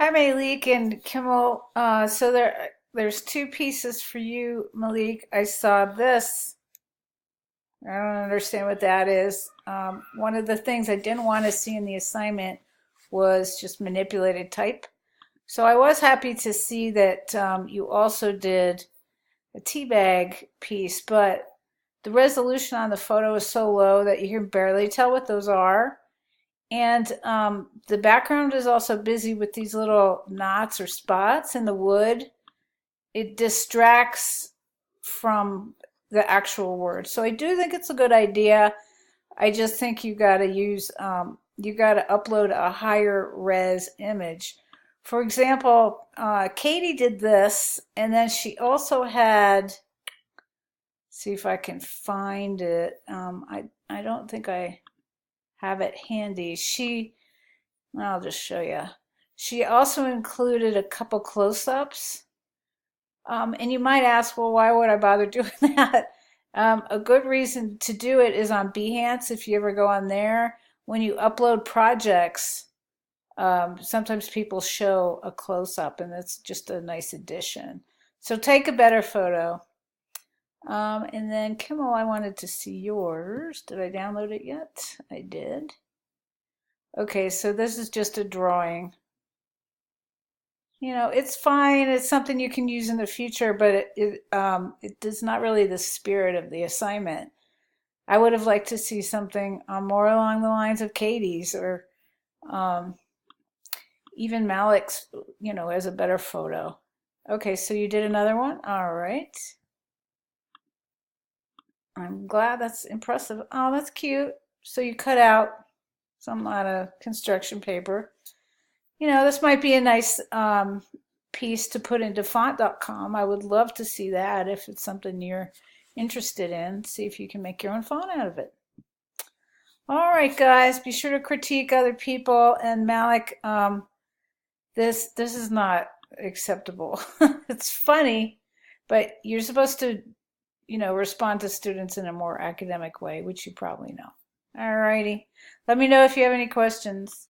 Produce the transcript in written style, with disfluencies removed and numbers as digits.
Hi, Malik and Kimmel. There's two pieces for you, Malik. I saw this. I don't understand what that is. One of the things I didn't want to see in the assignment was just manipulated type. So I was happy to see that you also did a teabag piece, but the resolution on the photo is so low that you can barely tell what those are. And the background is also busy with these little knots or spots in the wood. It distracts from the actual word. So I do think it's a good idea. I just think you got to upload a higher res image. For example, Katie did this, and then she also had, see if I can find it. I don't think I have it handy. I'll just show you. She also included a couple close-ups. And you might ask, well, why would I bother doing that? A good reason to do it is on Behance. If you ever go on there, when you upload projects, sometimes people show a close-up, and that's just a nice addition. So take a better photo. And then Kimmel, I wanted to see yours. Did I download it yet? I did. Okay, so this is just a drawing. It's fine. It's something you can use in the future, but it is not really the spirit of the assignment. I would have liked to see something more along the lines of Katie's or um, even Malik's, as a better photo. Okay, so you did another one? All right. I'm glad. That's impressive. Oh, that's cute. So you cut out some out of construction paper. This might be a nice piece to put into font.com. I would love to see that if it's something you're interested in. See if you can make your own font out of it. All right, guys, be sure to critique other people. And Malik, this is not acceptable. It's funny, but you're supposed to, respond to students in a more academic way, which you probably know. All righty. Let me know if you have any questions.